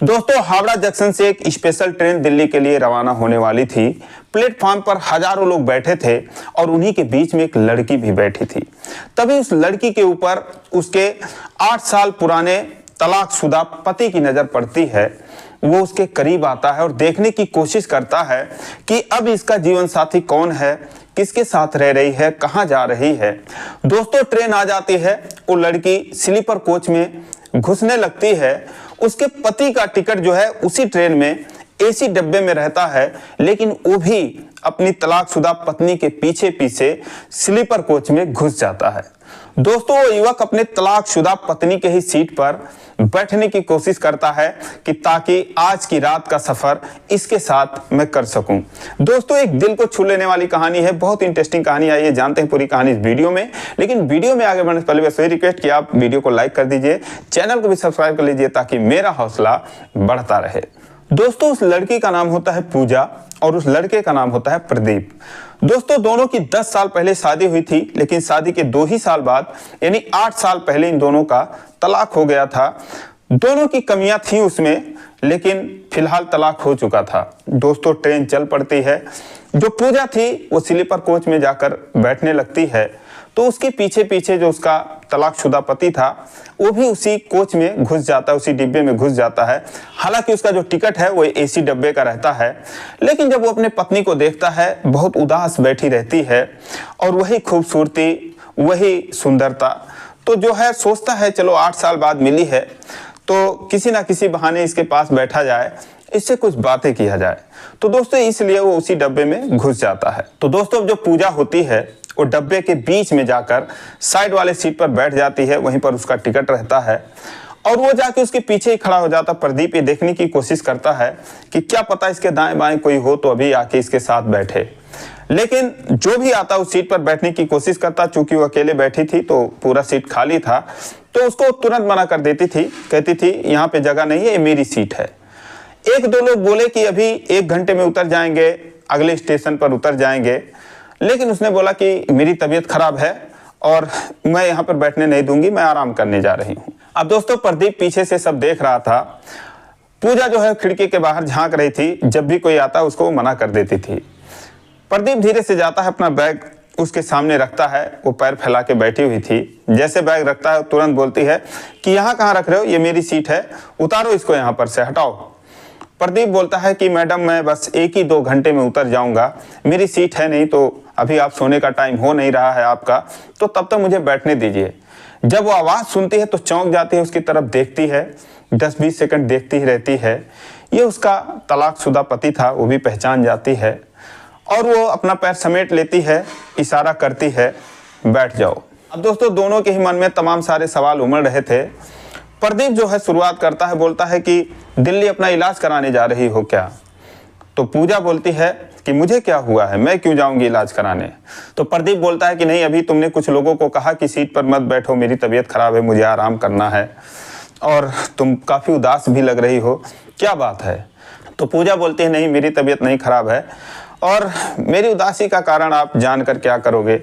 दोस्तों, हावड़ा जंक्शन से एक स्पेशल ट्रेन दिल्ली के लिए रवाना होने वाली थी। प्लेटफॉर्म पर हजारों लोग बैठे थे और उन्हीं के बीच में एक लड़की भी बैठी थी। तभी उस लड़की के ऊपर उसके 8 साल पुराने तलाकशुदा पति की नजर पड़ती है। वो उसके करीब आता है और देखने की कोशिश करता है कि अब इसका जीवन साथी कौन है, किसके साथ रह रही है, कहाँ जा रही है। दोस्तों, ट्रेन आ जाती है। वो लड़की स्लीपर कोच में घुसने लगती है। उसके पति का टिकट जो है उसी ट्रेन में एसी डब्बे में रहता है, लेकिन वो भी अपनी तलाकशुदा पत्नी के पीछे पीछे स्लीपर कोच में घुस जाता है। दोस्तों, वो युवक अपने तलाकशुदा पत्नी के ही सीट पर बैठने की कोशिश करता है कि ताकि आज की रात का सफर इसके साथ मैं कर सकूं। दोस्तों, एक दिल को छू लेने वाली कहानी है, बहुत इंटरेस्टिंग कहानी। आइए जानते हैं पूरी कहानी इस वीडियो में। लेकिन वीडियो में आगे बढ़ने से पहले बस वही रिक्वेस्ट कि आप वीडियो को लाइक कर दीजिए, चैनल को भी सब्सक्राइब कर लीजिए ताकि मेरा हौसला बढ़ता रहे। दोस्तों, उस लड़की का नाम होता है पूजा और उस लड़के का नाम होता है प्रदीप। दोस्तों, दोनों की 10 साल पहले शादी हुई थी, लेकिन शादी के 2 ही साल बाद यानी 8 साल पहले इन दोनों का तलाक हो गया था। दोनों की कमियां थी उसमें, लेकिन फिलहाल तलाक हो चुका था। दोस्तों, ट्रेन चल पड़ती है। जो पूजा थी वो स्लीपर कोच में जाकर बैठने लगती है, तो उसके पीछे पीछे जो उसका तलाकशुदा पति था वो भी उसी कोच में घुस जाता है, उसी डिब्बे में घुस जाता है। हालांकि उसका जो टिकट है वो एसी डब्बे का रहता है, लेकिन जब वो अपने पत्नी को देखता है बहुत उदास बैठी रहती है और वही खूबसूरती, वही सुंदरता, तो जो है सोचता है चलो 8 साल बाद मिली है तो किसी ना किसी बहाने इसके पास बैठा जाए, इससे कुछ बातें किया जाए। तो दोस्तों, इसलिए वो उसी डब्बे में घुस जाता है। तो दोस्तों, जो पूजा होती है वो डब्बे के बीच में जाकर साइड वाले सीट पर बैठ जाती है, वहीं पर उसका टिकट रहता है और वो जाके उसके पीछे ही खड़ा हो जाता। प्रदीप ये देखने की कोशिश करता है कि क्या पता इसके दाएं बाएं कोई हो तो अभी आके इसके साथ बैठे, लेकिन जो भी आता उस सीट पर बैठने की कोशिश करता। चूंकि वो अकेले बैठी थी तो पूरा सीट खाली था, तो उसको तुरंत मना कर देती थी, कहती थी यहाँ पे जगह नहीं है, ये मेरी सीट है। 1-2 लोग बोले कि अभी 1 घंटे में उतर जाएंगे, अगले स्टेशन पर उतर जाएंगे, लेकिन उसने बोला कि मेरी तबीयत खराब है और मैं यहाँ पर बैठने नहीं दूंगी, मैं आराम करने जा रही हूँ। अब दोस्तों, प्रदीप पीछे से सब देख रहा था। पूजा जो है खिड़की के बाहर झांक रही थी, जब भी कोई आता उसको वो मना कर देती थी। प्रदीप धीरे से जाता है, अपना बैग उसके सामने रखता है। वो पैर फैला के बैठी हुई थी। जैसे बैग रखता है तुरंत बोलती है कि यहाँ कहाँ रख रहे हो, ये मेरी सीट है, उतारो इसको यहाँ पर से, हटाओ। प्रदीप बोलता है कि मैडम मैं बस 1 ही 2 घंटे में उतर जाऊंगा, मेरी सीट है नहीं, तो अभी आप सोने का टाइम हो नहीं रहा है आपका, तो तब तक मुझे बैठने दीजिए। जब वो आवाज़ सुनती है तो चौंक जाती है, उसकी तरफ देखती है, 10-20 सेकंड देखती ही रहती है। ये उसका तलाकशुदा पति था, वो भी पहचान जाती है और वो अपना पैर समेट लेती है, इशारा करती है बैठ जाओ। अब दोस्तों, दोनों के ही मन में तमाम सारे सवाल उमड़ रहे थे। प्रदीप जो है शुरुआत करता है, बोलता है कि दिल्ली अपना इलाज कराने जा रही हो क्या? तो पूजा बोलती है कि मुझे क्या हुआ है, मैं क्यों जाऊंगी इलाज कराने? तो प्रदीप बोलता है कि नहीं, अभी तुमने कुछ लोगों को कहा कि सीट पर मत बैठो, मेरी तबीयत खराब है, मुझे आराम करना है और तुम काफ़ी उदास भी लग रही हो, क्या बात है? तो पूजा बोलती है नहीं, मेरी तबीयत नहीं खराब है और मेरी उदासी का कारण आप जानकर क्या करोगे,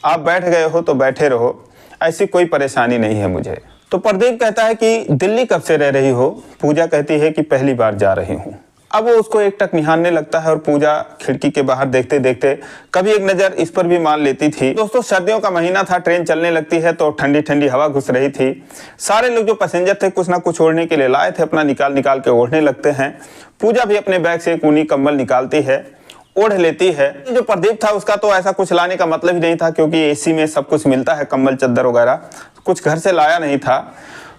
आप बैठ गए हो तो बैठे रहो, ऐसी कोई परेशानी नहीं है मुझे। तो प्रदीप कहता है कि दिल्ली कब से रह रही हो? पूजा कहती है कि पहली बार जा रही हूँ। अब वो उसको एकटक निहारने लगता है और पूजा खिड़की के बाहर देखते देखते कभी एक नज़र इस पर भी मान लेती थी। दोस्तों, सर्दियों का महीना था, ट्रेन चलने लगती है तो ठंडी ठंडी हवा घुस रही थी। सारे लोग जो पैसेंजर थे कुछ ना कुछ ओढ़ने के लिए लाए थे, अपना निकाल निकाल के ओढ़ने लगते हैं। पूजा भी अपने बैग से एक ऊनी कंबल निकालती है, ओढ़ लेती है। जो प्रदीप था उसका तो ऐसा कुछ लाने का मतलब ही नहीं था, क्योंकि एसी में सब कुछ मिलता है, कंबल चद्दर वगैरह, कुछ घर से लाया नहीं था।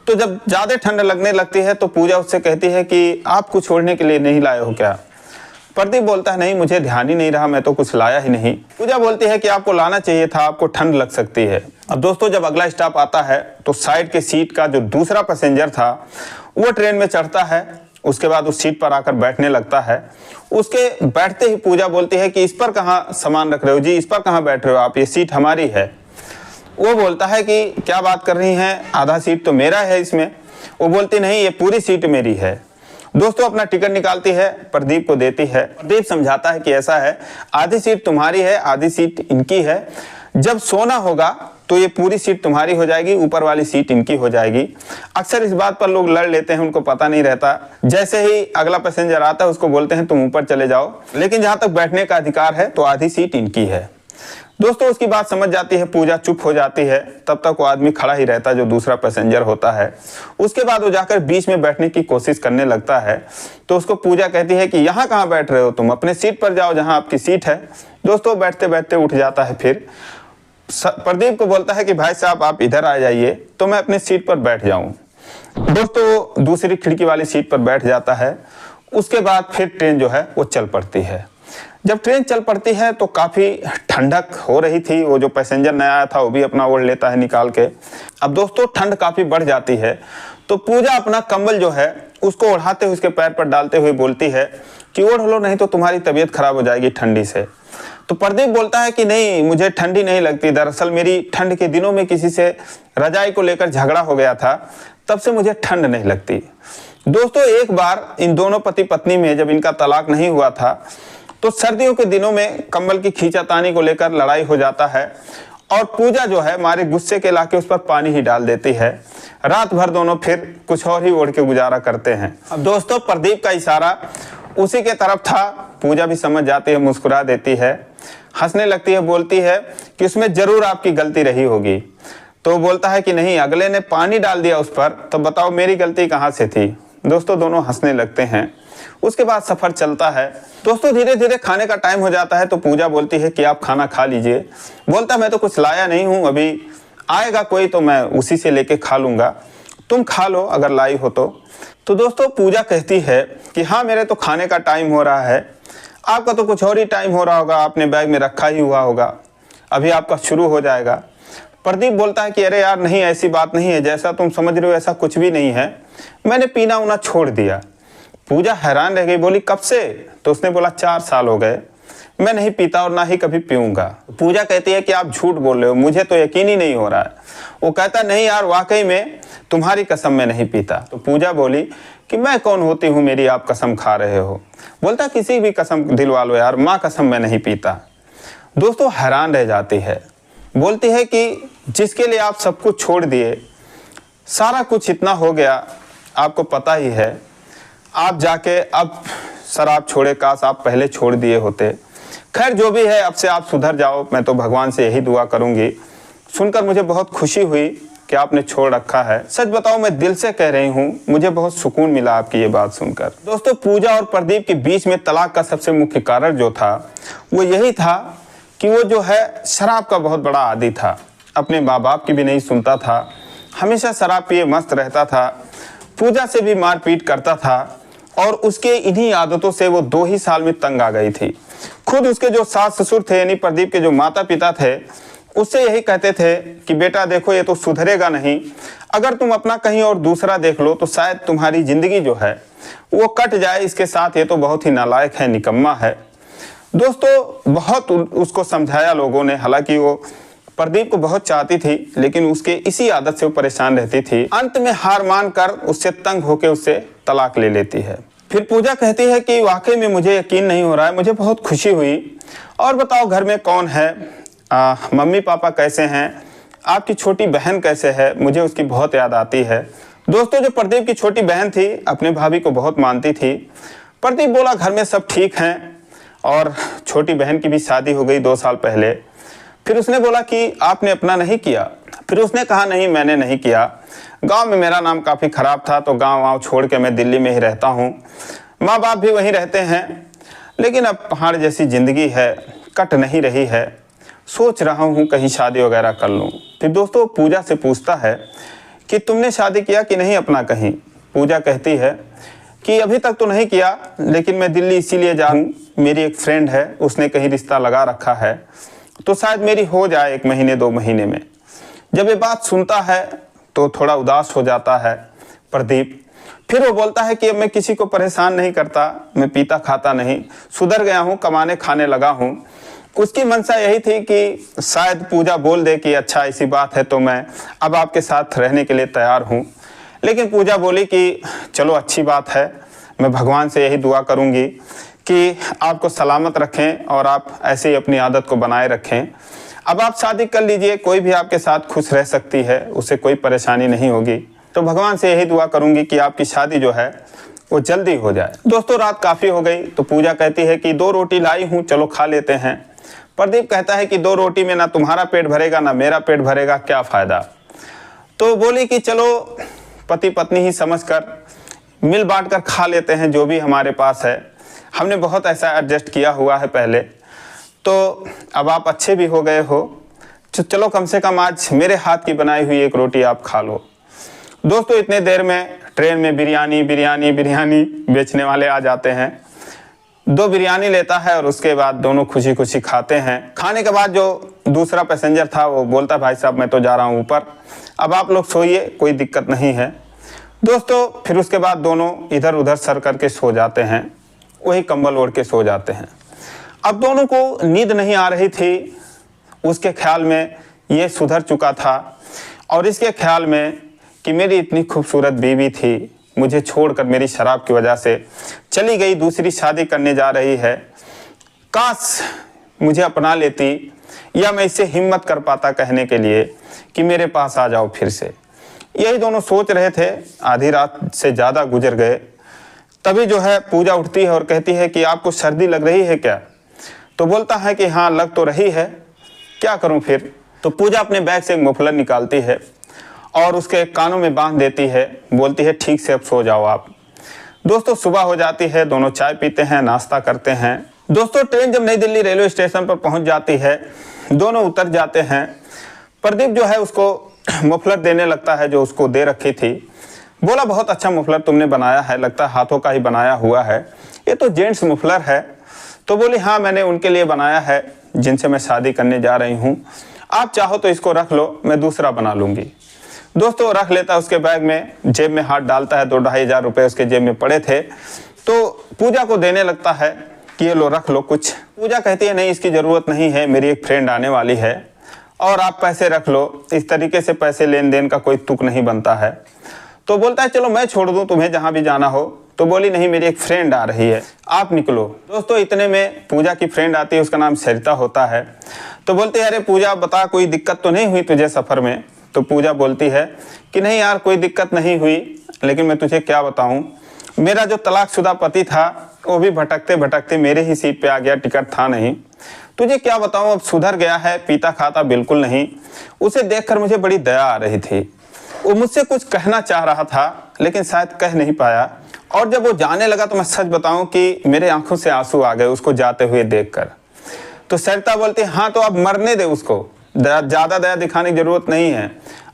तो जब ज़्यादा ठंड लगने लगती है तो पूजा उससे कहती है कि आप कुछ छोड़ने के लिए नहीं लाए हो क्या? प्रदीप बोलता है नहीं, मुझे ध्यान ही नहीं रहा, मैं तो कुछ लाया ही नहीं। पूजा बोलती है कि आपको लाना चाहिए था, आपको ठंड लग सकती है। अब दोस्तों, जब अगला स्टॉप आता है तो साइड के सीट का जो दूसरा पैसेंजर था वो ट्रेन में चढ़ता है, उसके बाद उस सीट पर आकर बैठने लगता है। उसके बैठते ही पूजा बोलती है कि इस पर कहाँ सामान रख रहे हो जी, इस पर कहाँ बैठ रहे हो आप, ये सीट हमारी है। वो बोलता है कि क्या बात कर रही हैं, आधा सीट तो मेरा है इसमें। वो बोलती नहीं, ये पूरी सीट मेरी है। दोस्तों, अपना टिकट निकालती है, प्रदीप को देती है। प्रदीप समझाता है कि ऐसा है, आधी सीट तुम्हारी है, आधी सीट इनकी है, जब सोना होगा तो ये पूरी सीट तुम्हारी हो जाएगी, ऊपर वाली सीट इनकी हो जाएगी। अक्सर इस बात पर लोग लड़ लेते हैं, उनको पता नहीं रहता। जैसे ही अगला पैसेंजर आता है उसको बोलते हैं तुम ऊपर चले जाओ, लेकिन जहां तक बैठने का अधिकार है तो आधी सीट इनकी है। दोस्तों उसकी बात समझ जाती है पूजा, चुप हो जाती है। तब तक वो आदमी खड़ा ही रहता जो दूसरा पैसेंजर होता है। उसके बाद वो जाकर बीच में बैठने की कोशिश करने लगता है। तो उसको पूजा कहती है कि यहाँ कहाँ बैठ रहे हो तुम, अपने सीट पर जाओ जहाँ आपकी सीट है। दोस्तों बैठते बैठते उठ जाता है। फिर प्रदीप को बोलता है कि भाई साहब आप इधर आ जाइए तो मैं अपनी सीट पर बैठ जाऊं। दोस्तों दूसरी खिड़की वाली सीट पर बैठ जाता है। उसके बाद फिर ट्रेन जो है वो चल पड़ती है। जब ट्रेन चल पड़ती है तो काफ़ी ठंडक हो रही थी। वो जो पैसेंजर नया आया था वो भी अपना ओढ़ लेता है निकाल के। अब दोस्तों ठंड काफ़ी बढ़ जाती है तो पूजा अपना कंबल जो है उसको ओढ़ाते हुए उसके पैर पर डालते हुए बोलती है कि ओढ़ लो, नहीं तो तुम्हारी तबीयत खराब हो जाएगी ठंडी से। तो प्रदीप बोलता है कि नहीं, मुझे ठंडी नहीं लगती, दरअसल मेरी ठंड के दिनों में किसी से रजाई को लेकर झगड़ा हो गया था, तब से मुझे ठंड नहीं लगती। दोस्तों एक बार इन दोनों पति पत्नी में जब इनका तलाक नहीं हुआ था तो सर्दियों के दिनों में कंबल की खींचातानी को लेकर लड़ाई हो जाता है और पूजा जो है मारे गुस्से के लाके उस पर पानी ही डाल देती है। रात भर दोनों फिर कुछ और ही ओढ़ के गुजारा करते हैं। अब दोस्तों प्रदीप का इशारा उसी के तरफ था। पूजा भी समझ जाती है, मुस्कुरा देती है, हंसने लगती है, बोलती है कि उसमें जरूर आपकी गलती रही होगी। तो बोलता है कि नहीं, अगले ने पानी डाल दिया उस पर, तो बताओ मेरी गलती कहाँ से थी। दोस्तों दोनों हंसने लगते हैं। उसके बाद सफर चलता है। दोस्तों धीरे धीरे खाने का टाइम हो जाता है तो पूजा बोलती है कि आप खाना खा लीजिए। बोलता मैं तो कुछ लाया नहीं हूँ, अभी आएगा कोई तो मैं उसी से लेके खा लूंगा, तुम खा लो अगर लाई हो तो दोस्तों पूजा कहती है कि हाँ मेरे तो खाने का टाइम हो रहा है, आपका तो कुछ और ही टाइम हो रहा होगा, आपने बैग में रखा ही हुआ होगा, अभी आपका शुरू हो जाएगा। प्रदीप बोलता है कि अरे यार नहीं, ऐसी बात नहीं है, जैसा तुम समझ रहे हो ऐसा कुछ भी नहीं है, मैंने पीना उना छोड़ दिया। पूजा हैरान रह गई, बोली कब से? तो उसने बोला 4 साल हो गए, मैं नहीं पीता और ना ही कभी पीऊंगा। पूजा कहती है कि आप झूठ बोल रहे हो, मुझे तो यकीन ही नहीं हो रहा है। वो कहता नहीं यार वाकई में तुम्हारी कसम मैं नहीं पीता। तो पूजा बोली कि मैं कौन होती हूँ मेरी आप कसम खा रहे हो। बोलता किसी भी कसम दिलवा लो यार, माँ कसम मैं नहीं पीता। दोस्तों हैरान रह जाती है, बोलती है कि जिसके लिए आप सब कुछ छोड़ दिए, सारा कुछ इतना हो गया, आपको पता ही है, आप जाके अब शराब छोड़े, काश आप पहले छोड़ दिए होते। खैर जो भी है, अब से आप सुधर जाओ, मैं तो भगवान से यही दुआ करूंगी। सुनकर मुझे बहुत खुशी हुई कि आपने छोड़ रखा है। सच बताओ मैं दिल से कह रही हूँ, मुझे बहुत सुकून मिला आपकी ये बात सुनकर। दोस्तों पूजा और प्रदीप के बीच में तलाक का सबसे मुख्य कारण जो था वो यही था कि वो जो है शराब का बहुत बड़ा आदी था। अपने माँ बाप की भी नहीं सुनता था, हमेशा शराब पिए मस्त रहता था, पूजा से भी मारपीट करता था और उसके इन्हीं आदतों से वो 2 ही साल में तंग आ गई थी। खुद उसके जो सास ससुर थे यानी प्रदीप के जो माता पिता थे उससे यही कहते थे कि बेटा देखो ये तो सुधरेगा नहीं, अगर तुम अपना कहीं और दूसरा देख लो तो शायद तुम्हारी जिंदगी जो है वो कट जाए इसके साथ, ये तो बहुत ही नालायक है, निकम्मा है। दोस्तों बहुत उसको समझाया लोगों ने, हालांकि वो प्रदीप को बहुत चाहती थी लेकिन उसके इसी आदत से वो परेशान रहती थी। अंत में हार मान कर उससे तंग होकर उससे तलाक ले लेती है। फिर पूजा कहती है कि वाकई में मुझे यकीन नहीं हो रहा है, मुझे बहुत खुशी हुई, और बताओ घर में कौन है, मम्मी पापा कैसे हैं, आपकी छोटी बहन कैसे है, मुझे उसकी बहुत याद आती है। दोस्तों जो प्रदीप की छोटी बहन थी अपने भाभी को बहुत मानती थी। प्रदीप बोला घर में सब ठीक हैं और छोटी बहन की भी शादी हो गई 2 साल पहले। फिर उसने बोला कि आपने अपना नहीं किया। फिर उसने कहा नहीं मैंने नहीं किया, गांव में मेरा नाम काफ़ी ख़राब था तो गांव छोड़ के मैं दिल्ली में ही रहता हूं, माँ बाप भी वहीं रहते हैं, लेकिन अब पहाड़ जैसी ज़िंदगी है, कट नहीं रही है, सोच रहा हूं कहीं शादी वगैरह कर लूं। फिर दोस्तों पूजा से पूछता है कि तुमने शादी किया कि नहीं अपना कहीं। पूजा कहती है कि अभी तक तो नहीं किया, लेकिन मैं दिल्ली इसीलिए जाऊँ, मेरी एक फ्रेंड है उसने कहीं रिश्ता लगा रखा है तो शायद मेरी हो जाए 1 महीने 2 महीने में। जब ये बात सुनता है तो थोड़ा उदास हो जाता है प्रदीप। फिर वो बोलता है कि अब मैं किसी को परेशान नहीं करता, मैं पीता खाता नहीं, सुधर गया हूँ, कमाने खाने लगा हूँ। उसकी मंशा यही थी कि शायद पूजा बोल दे कि अच्छा ऐसी बात है तो मैं अब आपके साथ रहने के लिए तैयार हूँ। लेकिन पूजा बोली कि चलो अच्छी बात है, मैं भगवान से यही दुआ करूँगी कि आपको सलामत रखें और आप ऐसे ही अपनी आदत को बनाए रखें। अब आप शादी कर लीजिए, कोई भी आपके साथ खुश रह सकती है, उसे कोई परेशानी नहीं होगी। तो भगवान से यही दुआ करूंगी कि आपकी शादी जो है वो जल्दी हो जाए। दोस्तों रात काफ़ी हो गई तो पूजा कहती है कि 2 रोटी लाई हूँ, चलो खा लेते हैं। प्रदीप कहता है कि 2 रोटी में ना तुम्हारा पेट भरेगा ना मेरा पेट भरेगा, क्या फ़ायदा। तो बोली कि चलो पति पत्नी ही समझकर मिल बांट कर खा लेते हैं जो भी हमारे पास है, हमने बहुत ऐसा एडजस्ट किया हुआ है पहले, तो अब आप अच्छे भी हो गए हो, तो चलो कम से कम आज मेरे हाथ की बनाई हुई 1 रोटी आप खा लो। दोस्तों इतने देर में ट्रेन में बिरयानी बिरयानी बिरयानी बेचने वाले आ जाते हैं। 2 बिरयानी लेता है और उसके बाद दोनों खुशी खुशी खाते हैं। खाने के बाद जो दूसरा पैसेंजर था वो बोलता है भाई साहब मैं तो जा रहा हूँ ऊपर, अब आप लोग सोइए, कोई दिक्कत नहीं है। दोस्तों फिर उसके बाद दोनों इधर उधर सर करके सो जाते हैं, वही कंबल ओढ़ के सो जाते हैं। अब दोनों को नींद नहीं आ रही थी, उसके ख्याल में ये सुधर चुका था और इसके ख्याल में कि मेरी इतनी खूबसूरत बीवी थी, मुझे छोड़कर मेरी शराब की वजह से चली गई, दूसरी शादी करने जा रही है, काश मुझे अपना लेती या मैं इससे हिम्मत कर पाता कहने के लिए कि मेरे पास आ जाओ फिर से। यही दोनों सोच रहे थे, आधी रात से ज़्यादा गुजर गए। तभी जो है पूजा उठती है और कहती है कि आपको सर्दी लग रही है क्या। तो बोलता है कि हाँ लग तो रही है, क्या करूं फिर। तो पूजा अपने बैग से एक मफलर निकालती है और उसके कानों में बांध देती है, बोलती है ठीक से अब सो जाओ आप। दोस्तों सुबह हो जाती है, दोनों चाय पीते हैं, नाश्ता करते हैं। दोस्तों ट्रेन जब नई दिल्ली रेलवे स्टेशन पर पहुंच जाती है, दोनों उतर जाते हैं। प्रदीप जो है उसको मफलर देने लगता है जो उसको दे रखी थी। बोला बहुत अच्छा मफलर तुमने बनाया है, लगता है हाथों का ही बनाया हुआ है, ये तो जेंट्स मफलर है। तो बोली हाँ मैंने उनके लिए बनाया है जिनसे मैं शादी करने जा रही हूँ, आप चाहो तो इसको रख लो, मैं दूसरा बना लूँगी। दोस्तों रख लेता है उसके बैग में, जेब में हाथ डालता है, 2-2.5 हज़ार रुपये उसके जेब में पड़े थे, तो पूजा को देने लगता है कि ये लो रख लो कुछ। पूजा कहती है नहीं इसकी ज़रूरत नहीं है, मेरी एक फ्रेंड आने वाली है और आप पैसे रख लो, इस तरीके से पैसे लेन देन का कोई तुक नहीं बनता है। तो बोलता है चलो मैं छोड़ दूँ तुम्हें जहाँ भी जाना हो। तो बोली नहीं मेरी एक फ्रेंड आ रही है, आप निकलो। दोस्तों इतने में पूजा की फ्रेंड आती है, उसका नाम सरिता होता है। तो बोलते हैं अरे पूजा बता कोई दिक्कत तो नहीं हुई तुझे सफ़र में। तो पूजा बोलती है कि नहीं यार कोई दिक्कत नहीं हुई, लेकिन मैं तुझे क्या बताऊं, मेरा जो तलाकशुदा पति था वो भी भटकते भटकते मेरे ही सीट पे आ गया, टिकट था नहीं। तुझे क्या बताऊं अब सुधर गया है, पीता खाता बिल्कुल नहीं। उसे देखकर मुझे बड़ी दया आ रही थी, वो मुझसे कुछ कहना चाह रहा था लेकिन शायद कह नहीं पाया। और जब वो जाने लगा तो मैं सच बताऊं कि मेरे आंखों से आंसू आ गए उसको जाते हुए देखकर। तो सरिता बोलती हाँ तो अब मरने दे उसको, ज़्यादा दया दिखाने की जरूरत नहीं है।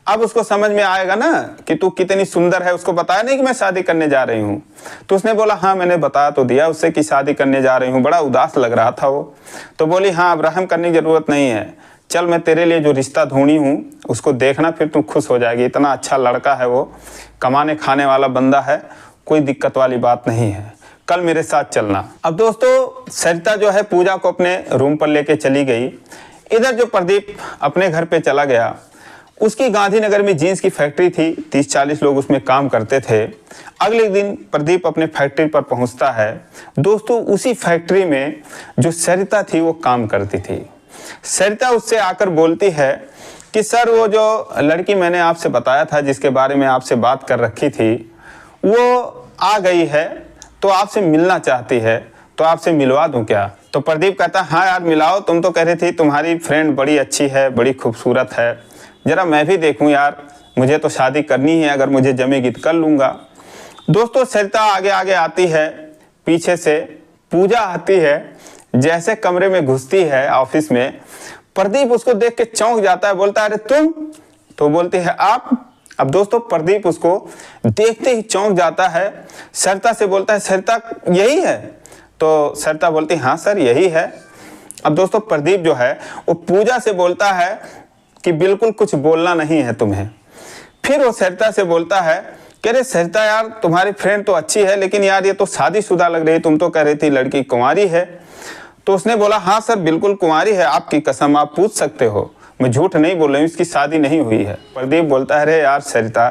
अब उसको समझ में आएगा ना कि तू कितनी सुंदर है। उसको बताया नहीं कि मैं शादी करने जा रही हूँ। तो उसने बोला हाँ मैंने बताया तो दिया उससे कि शादी करने जा रही हूँ, बड़ा उदास लग रहा था वो। तो बोली हाँ अब रहम करने की ज़रूरत नहीं है, चल मैं तेरे लिए जो रिश्ता ढूंढी हूँ उसको देखना, फिर तू खुश हो जाएगी। इतना अच्छा लड़का है वो, कमाने खाने वाला बंदा है, कोई दिक्कत वाली बात नहीं है, कल मेरे साथ चलना। अब दोस्तों सरिता जो है पूजा को अपने रूम पर लेके चली गई। इधर जो प्रदीप अपने घर पे चला गया, उसकी गांधीनगर में जीन्स की फैक्ट्री थी, 30-40 लोग उसमें काम करते थे। अगले दिन प्रदीप अपने फैक्ट्री पर पहुंचता है। दोस्तों उसी फैक्ट्री में जो सरिता थी वो काम करती थी। सरिता उससे आकर बोलती है कि सर वो जो लड़की मैंने आपसे बताया था जिसके बारे में आपसे बात कर रखी थी वो आ गई है, तो आपसे मिलना चाहती है, तो आपसे मिलवा दूं क्या। तो प्रदीप कहता हाँ यार मिलाओ, तुम तो कह रही थी तुम्हारी फ्रेंड बड़ी अच्छी है, बड़ी खूबसूरत है, जरा मैं भी देखूं यार, मुझे तो शादी करनी है, अगर मुझे जमेगी तो कर लूँगा। दोस्तों सरिता आगे आगे आती है, पीछे से पूजा आती है। जैसे कमरे में घुसती है ऑफिस में, प्रदीप उसको देख के चौंक जाता है, बोलता है अरे तुम। तो बोलती है आप। अब दोस्तों प्रदीप उसको देखते ही चौंक जाता है, सरिता से बोलता है सरिता यही है। तो सरिता बोलती हाँ सर यही है। अब दोस्तों प्रदीप जो है वो पूजा से बोलता है कि बिल्कुल कुछ बोलना नहीं है तुम्हें। फिर वो सरिता से बोलता है कि अरे सरिता यार तुम्हारी फ्रेंड तो अच्छी है, लेकिन यार ये तो शादीशुदा लग रही है, तुम तो कह रही थी लड़की कुंवारी है। तो उसने बोला हाँ सर बिल्कुल कुंवारी है, आपकी कसम आप पूछ सकते हो, मैं झूठ नहीं बोल रही हूँ, इसकी शादी नहीं हुई है। प्रदीप बोलता है अरे यार सरिता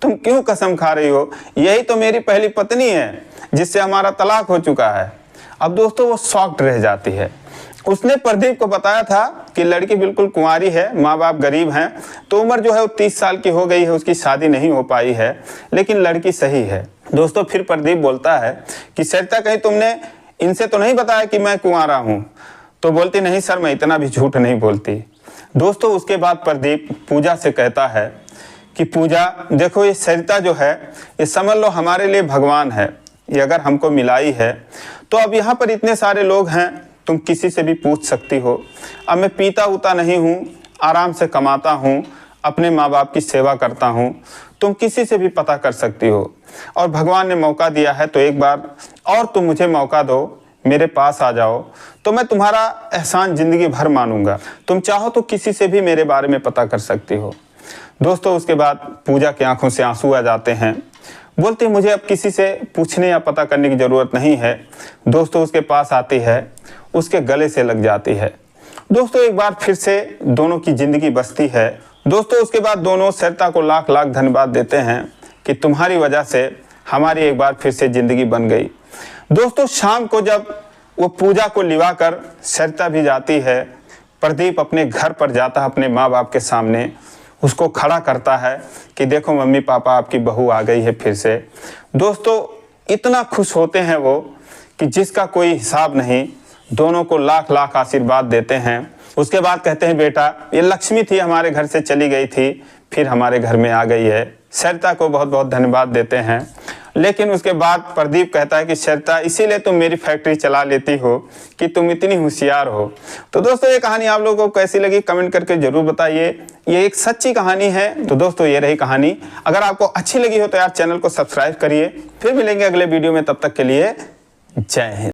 तुम क्यों कसम खा रही हो, यही तो मेरी पहली पत्नी है जिससे हमारा तलाक हो चुका है। अब दोस्तों वो शॉक्ड रह जाती है। उसने प्रदीप को बताया था कि लड़की बिल्कुल कुंवारी है, माँ बाप गरीब हैं, तो उम्र जो है वो 30 साल की हो गई है, उसकी शादी नहीं हो पाई है, लेकिन लड़की सही है। दोस्तों फिर प्रदीप बोलता है कि सरिता कहीं तुमने इनसे तो नहीं बताया कि मैं कुंवारा हूँ? तो बोलती नहीं सर, मैं इतना भी झूठ नहीं बोलती। दोस्तों उसके बाद प्रदीप पूजा से कहता है कि पूजा देखो, ये सरिता जो है ये समझ लो हमारे लिए भगवान है, ये अगर हमको मिलाई है तो अब यहाँ पर इतने सारे लोग हैं, तुम किसी से भी पूछ सकती हो। अब मैं पीता उता नहीं हूँ, आराम से कमाता हूँ, अपने माँ बाप की सेवा करता हूँ, तुम किसी से भी पता कर सकती हो। और भगवान ने मौका दिया है तो एक बार और तुम मुझे मौका दो, मेरे पास आ जाओ, तो मैं तुम्हारा एहसान ज़िंदगी भर मानूंगा। तुम चाहो तो किसी से भी मेरे बारे में पता कर सकती हो। दोस्तों उसके बाद पूजा की आंखों से आंसू आ जाते हैं, बोलती मुझे अब किसी से पूछने या पता करने की ज़रूरत नहीं है। दोस्तों उसके पास आती है, उसके गले से लग जाती है। दोस्तों एक बार फिर से दोनों की ज़िंदगी बसती है। दोस्तों उसके बाद दोनों सरिता को लाख लाख धन्यवाद देते हैं कि तुम्हारी वजह से हमारी एक बार फिर से ज़िंदगी बन गई। दोस्तों शाम को जब वो पूजा को लिवा कर सरिता भी जाती है, प्रदीप अपने घर पर जाता है, अपने माँ बाप के सामने उसको खड़ा करता है कि देखो मम्मी पापा आपकी बहू आ गई है फिर से। दोस्तों इतना खुश होते हैं वो कि जिसका कोई हिसाब नहीं, दोनों को लाख लाख आशीर्वाद देते हैं। उसके बाद कहते हैं बेटा ये लक्ष्मी थी, हमारे घर से चली गई थी, फिर हमारे घर में आ गई है। सरिता को बहुत बहुत धन्यवाद देते हैं। लेकिन उसके बाद प्रदीप कहता है कि सरिता इसीलिए तुम मेरी फैक्ट्री चला लेती हो कि तुम इतनी होशियार हो। तो दोस्तों ये कहानी आप लोगों को कैसी लगी कमेंट करके जरूर बताइए, ये एक सच्ची कहानी है। तो दोस्तों ये रही कहानी, अगर आपको अच्छी लगी हो तो यार चैनल को सब्सक्राइब करिए। फिर मिलेंगे अगले वीडियो में, तब तक के लिए जय हिंद।